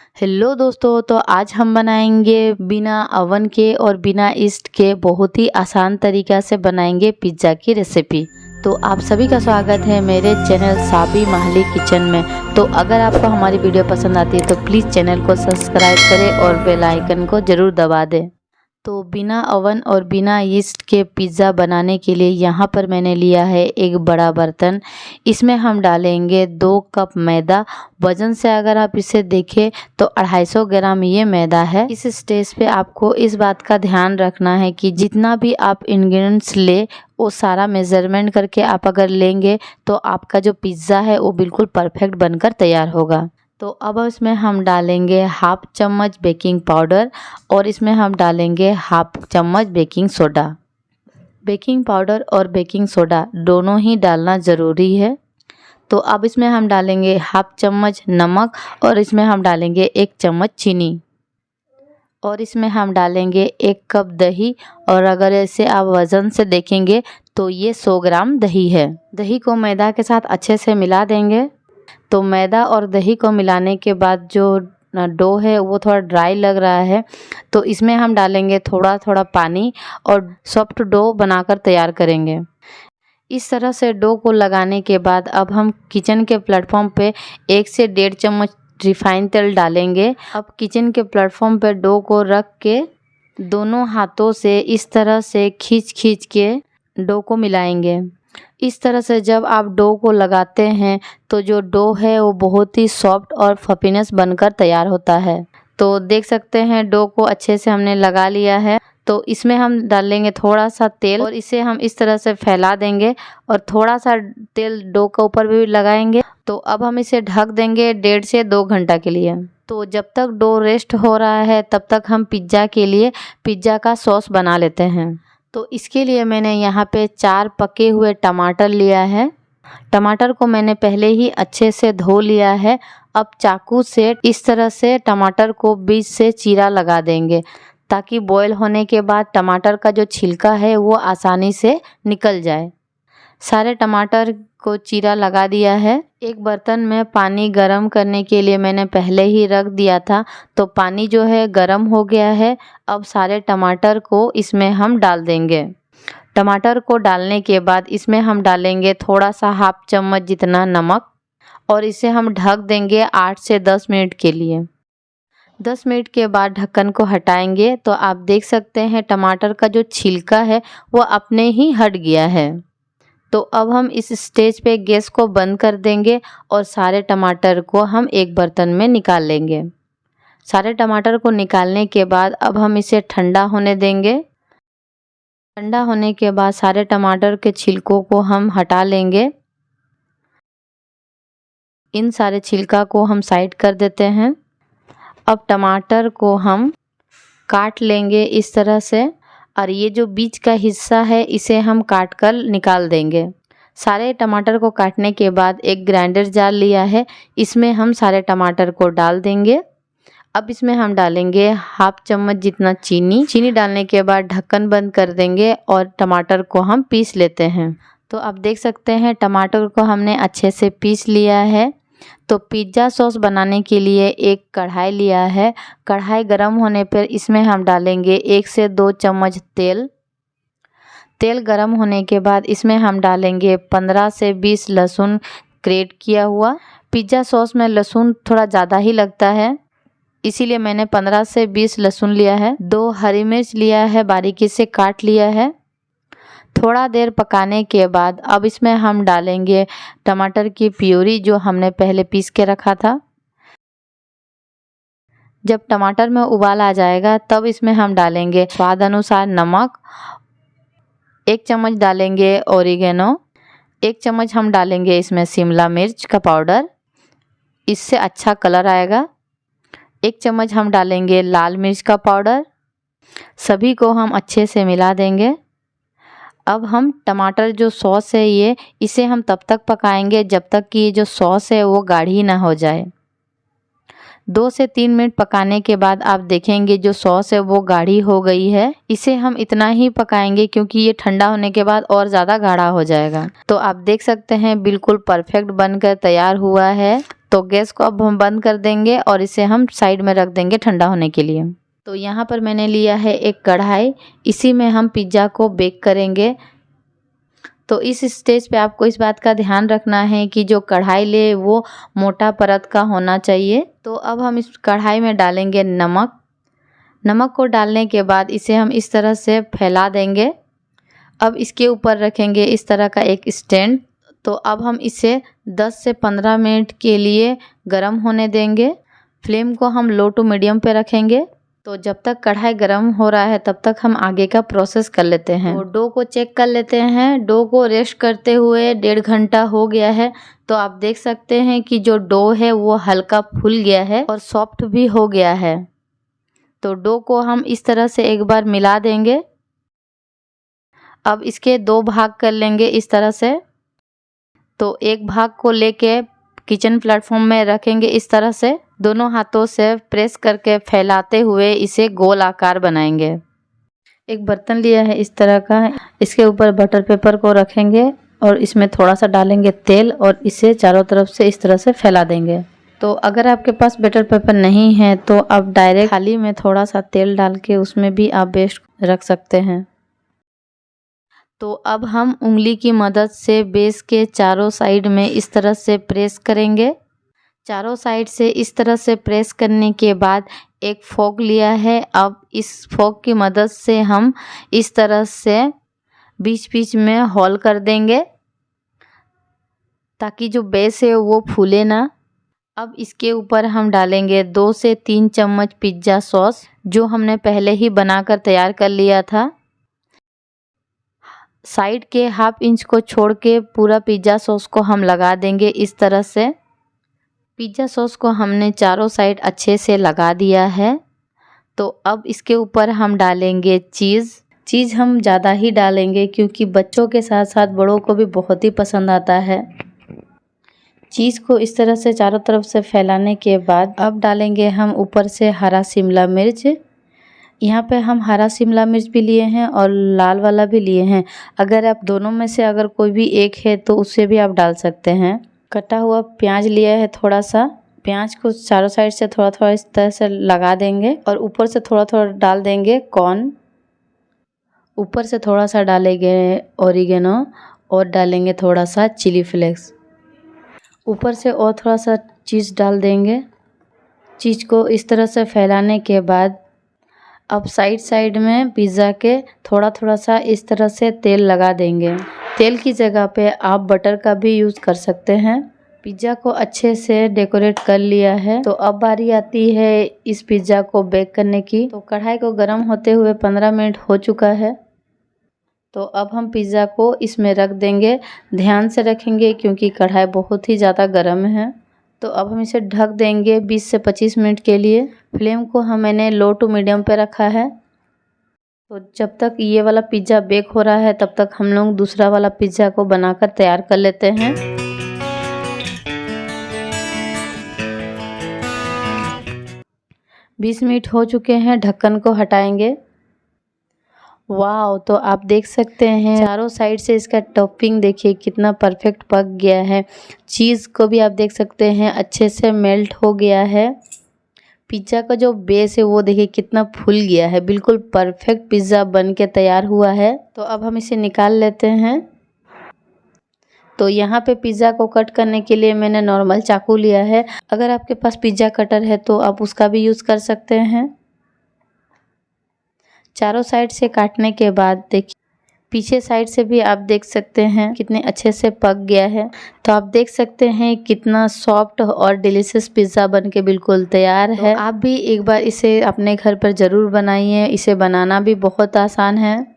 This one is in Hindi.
हेलो दोस्तों, तो आज हम बनाएंगे बिना ओवन के और बिना ईस्ट के बहुत ही आसान तरीक़ा से बनाएंगे पिज़्ज़ा की रेसिपी। तो आप सभी का स्वागत है मेरे चैनल साबी माहली किचन में। तो अगर आपको हमारी वीडियो पसंद आती है तो प्लीज़ चैनल को सब्सक्राइब करें और बेल आइकन को ज़रूर दबा दें। तो बिना ओवन और बिना यीस्ट के पिज़्ज़ा बनाने के लिए यहाँ पर मैंने लिया है एक बड़ा बर्तन। इसमें हम डालेंगे 2 कप मैदा। वज़न से अगर आप इसे देखें तो 250 ग्राम ये मैदा है। इस स्टेज पे आपको इस बात का ध्यान रखना है कि जितना भी आप इंग्रेडिएंट्स ले वो सारा मेज़रमेंट करके आप अगर लेंगे तो आपका जो पिज़्ज़ा है वो बिल्कुल परफेक्ट बनकर तैयार होगा। तो अब इसमें हम डालेंगे हाफ चम्मच बेकिंग पाउडर और इसमें हम डालेंगे हाफ चम्मच बेकिंग सोडा। बेकिंग पाउडर और बेकिंग सोडा दोनों ही डालना ज़रूरी है। तो अब इसमें हम डालेंगे हाफ चम्मच नमक और इसमें हम डालेंगे 1 चम्मच चीनी और इसमें हम डालेंगे 1 कप दही। और अगर ऐसे आप वज़न से देखेंगे तो ये 100 ग्राम दही है। दही को मैदा के साथ अच्छे से मिला देंगे। तो मैदा और दही को मिलाने के बाद जो डो है वो थोड़ा ड्राई लग रहा है तो इसमें हम डालेंगे थोड़ा थोड़ा पानी और सॉफ्ट डो बनाकर तैयार करेंगे। इस तरह से डो को लगाने के बाद अब हम किचन के प्लेटफॉर्म पे 1 से 1.5 चम्मच रिफाइंड तेल डालेंगे। अब किचन के प्लेटफॉर्म पे डो को रख के दोनों हाथों से इस तरह से खींच के डो को मिलाएंगे। इस तरह से जब आप डो को लगाते हैं तो जो डो है वो बहुत ही सॉफ्ट और फफीनेस बनकर तैयार होता है। तो देख सकते हैं डो को अच्छे से हमने लगा लिया है। तो इसमें हम डालेंगे थोड़ा सा तेल और इसे हम इस तरह से फैला देंगे और थोड़ा सा तेल डो के ऊपर भी लगाएंगे। तो अब हम इसे ढक देंगे 1.5 से 2 घंटा के लिए। तो जब तक डो रेस्ट हो रहा है तब तक हम पिज़्ज़ा के लिए पिज़्ज़ा का सॉस बना लेते हैं। तो इसके लिए मैंने यहाँ पे 4 पके हुए टमाटर लिया है। टमाटर को मैंने पहले ही अच्छे से धो लिया है। अब चाकू से इस तरह से टमाटर को बीच से चीरा लगा देंगे ताकि बॉईल होने के बाद टमाटर का जो छिलका है वो आसानी से निकल जाए। सारे टमाटर को चीरा लगा दिया है। एक बर्तन में पानी गरम करने के लिए मैंने पहले ही रख दिया था। तो पानी जो है गरम हो गया है। अब सारे टमाटर को इसमें हम डाल देंगे। टमाटर को डालने के बाद इसमें हम डालेंगे थोड़ा सा हाफ चम्मच जितना नमक और इसे हम ढक देंगे 8 से 10 मिनट के लिए। 10 मिनट के बाद ढक्कन को हटाएंगे तो आप देख सकते हैं टमाटर का जो छिलका है वो अपने ही हट गया है। तो अब हम इस स्टेज पे गैस को बंद कर देंगे और सारे टमाटर को हम एक बर्तन में निकाल लेंगे। सारे टमाटर को निकालने के बाद अब हम इसे ठंडा होने देंगे। ठंडा होने के बाद सारे टमाटर के छिलकों को हम हटा लेंगे। इन सारे छिलका को हम साइड कर देते हैं। अब टमाटर को हम काट लेंगे इस तरह से और ये जो बीच का हिस्सा है इसे हम काट कर निकाल देंगे। सारे टमाटर को काटने के बाद एक ग्राइंडर जार लिया है, इसमें हम सारे टमाटर को डाल देंगे। अब इसमें हम डालेंगे हाफ चम्मच जितना चीनी डालने के बाद ढक्कन बंद कर देंगे और टमाटर को हम पीस लेते हैं। तो आप देख सकते हैं टमाटर को हमने अच्छे से पीस लिया है। तो पिज़्ज़ा सॉस बनाने के लिए एक कढ़ाई लिया है। कढ़ाई गरम होने पर इसमें हम डालेंगे 1 से 2 चम्मच तेल। तेल गरम होने के बाद इसमें हम डालेंगे 15 से 20 लहसुन ग्रेट किया हुआ। पिज़्ज़ा सॉस में लहसुन थोड़ा ज़्यादा ही लगता है, इसीलिए मैंने 15 से 20 लहसुन लिया है। 2 हरी मिर्च लिया है, बारीकी से काट लिया है। थोड़ा देर पकाने के बाद अब इसमें हम डालेंगे टमाटर की प्यूरी जो हमने पहले पीस के रखा था। जब टमाटर में उबाल आ जाएगा तब इसमें हम डालेंगे स्वाद अनुसार नमक। 1 चम्मच डालेंगे ओरिगेनो। 1 चम्मच हम डालेंगे इसमें शिमला मिर्च का पाउडर, इससे अच्छा कलर आएगा। 1 चम्मच हम डालेंगे लाल मिर्च का पाउडर। सभी को हम अच्छे से मिला देंगे। अब हम टमाटर जो सॉस है इसे हम तब तक पकाएंगे जब तक कि ये जो सॉस है वो गाढ़ी ना हो जाए। 2 से 3 मिनट पकाने के बाद आप देखेंगे जो सॉस है वो गाढ़ी हो गई है। इसे हम इतना ही पकाएंगे क्योंकि ये ठंडा होने के बाद और ज़्यादा गाढ़ा हो जाएगा। तो आप देख सकते हैं बिल्कुल परफेक्ट बनकर तैयार हुआ है। तो गैस को अब हम बंद कर देंगे और इसे हम साइड में रख देंगे ठंडा होने के लिए। तो यहाँ पर मैंने लिया है एक कढ़ाई, इसी में हम पिज़्ज़ा को बेक करेंगे। तो इस स्टेज पे आपको इस बात का ध्यान रखना है कि जो कढ़ाई ले वो मोटा परत का होना चाहिए। तो अब हम इस कढ़ाई में डालेंगे नमक। नमक को डालने के बाद इसे हम इस तरह से फैला देंगे। अब इसके ऊपर रखेंगे इस तरह का एक स्टैंड। तो अब हम इसे 10 से 15 मिनट के लिए गर्म होने देंगे। फ्लेम को हम लो टू मीडियम पे रखेंगे। तो जब तक कढ़ाई गर्म हो रहा है तब तक हम आगे का प्रोसेस कर लेते हैं। तो डो को चेक कर लेते हैं। डो को रेस्ट करते हुए 1.5 घंटा हो गया है। तो आप देख सकते हैं कि जो डो है वो हल्का फूल गया है और सॉफ्ट भी हो गया है। तो डो को हम इस तरह से एक बार मिला देंगे। अब इसके 2 भाग कर लेंगे इस तरह से। तो एक भाग को लेके किचन प्लेटफॉर्म में रखेंगे इस तरह से। दोनों हाथों से प्रेस करके फैलाते हुए इसे गोल आकार बनाएंगे। एक बर्तन लिया है इस तरह का, इसके ऊपर बटर पेपर को रखेंगे और इसमें थोड़ा सा डालेंगे तेल और इसे चारों तरफ से इस तरह से फैला देंगे। तो अगर आपके पास बटर पेपर नहीं है तो आप डायरेक्ट थाली में थोड़ा सा तेल डाल के उसमें भी आप बेस रख सकते हैं। तो अब हम उंगली की मदद से बेस के चारों साइड में इस तरह से प्रेस करेंगे। चारों साइड से इस तरह से प्रेस करने के बाद एक फोक लिया है। अब इस फोक की मदद से हम इस तरह से बीच बीच में होल कर देंगे ताकि जो बेस है वो फूले ना। अब इसके ऊपर हम डालेंगे 2 से 3 चम्मच पिज़्ज़ा सॉस, जो हमने पहले ही बनाकर तैयार कर लिया था। साइड के 1/2 इंच को छोड़ के पूरा पिज़्ज़ा सॉस को हम लगा देंगे इस तरह से। पिज़्ज़ा सॉस को हमने चारों साइड अच्छे से लगा दिया है। तो अब इसके ऊपर हम डालेंगे चीज़ हम ज़्यादा ही डालेंगे क्योंकि बच्चों के साथ साथ बड़ों को भी बहुत ही पसंद आता है। चीज़ को इस तरह से चारों तरफ से फैलाने के बाद अब डालेंगे हम ऊपर से हरा शिमला मिर्च। यहाँ पे हम हरा शिमला मिर्च भी लिए हैं और लाल वाला भी लिए हैं। अगर आप दोनों में से अगर कोई भी एक है तो उससे भी आप डाल सकते हैं। कटा हुआ प्याज लिया है थोड़ा सा। प्याज को चारों साइड से थोड़ा थोड़ा इस तरह से लगा देंगे और ऊपर से थोड़ा थोड़ा डाल देंगे कॉर्न। ऊपर से थोड़ा सा डालेंगे ओरिगेनो और डालेंगे थोड़ा सा चिली फ्लेक्स। ऊपर से और थोड़ा सा चीज़ डाल देंगे। चीज़ को इस तरह से फैलाने के बाद अब साइड में पिज़्ज़ा के थोड़ा थोड़ा सा इस तरह से तेल लगा देंगे। तेल की जगह पे आप बटर का भी यूज़ कर सकते हैं। पिज़्ज़ा को अच्छे से डेकोरेट कर लिया है। तो अब बारी आती है इस पिज़्ज़ा को बेक करने की। तो कढ़ाई को गर्म होते हुए 15 मिनट हो चुका है। तो अब हम पिज़्ज़ा को इसमें रख देंगे। ध्यान से रखेंगे क्योंकि कढ़ाई बहुत ही ज़्यादा गर्म है। तो अब हम इसे ढक देंगे 20 से 25 मिनट के लिए। फ्लेम को मैंने लो टू मीडियम पे रखा है। तो जब तक ये वाला पिज़्ज़ा बेक हो रहा है तब तक हम लोग दूसरा वाला पिज़्ज़ा को बनाकर तैयार कर लेते हैं। बीस मिनट हो चुके हैं, ढक्कन को हटाएंगे। वाह, तो आप देख सकते हैं चारों साइड से इसका टॉपिंग देखिए कितना परफेक्ट पक गया है। चीज़ को भी आप देख सकते हैं अच्छे से मेल्ट हो गया है। पिज़्ज़ा का जो बेस है वो देखिए कितना फूल गया है। बिल्कुल परफेक्ट पिज़्ज़ा बन के तैयार हुआ है। तो अब हम इसे निकाल लेते हैं। तो यहाँ पे पिज़्ज़ा को कट करने के लिए मैंने नॉर्मल चाकू लिया है। अगर आपके पास पिज़्ज़ा कटर है तो आप उसका भी यूज़ कर सकते हैं। चारों साइड से काटने के बाद देखिए पीछे साइड से भी आप देख सकते हैं कितने अच्छे से पक गया है। तो आप देख सकते हैं कितना सॉफ्ट और डिलीशियस पिज़्ज़ा बन के बिल्कुल तैयार है। आप भी एक बार इसे अपने घर पर ज़रूर बनाइए। इसे बनाना भी बहुत आसान है।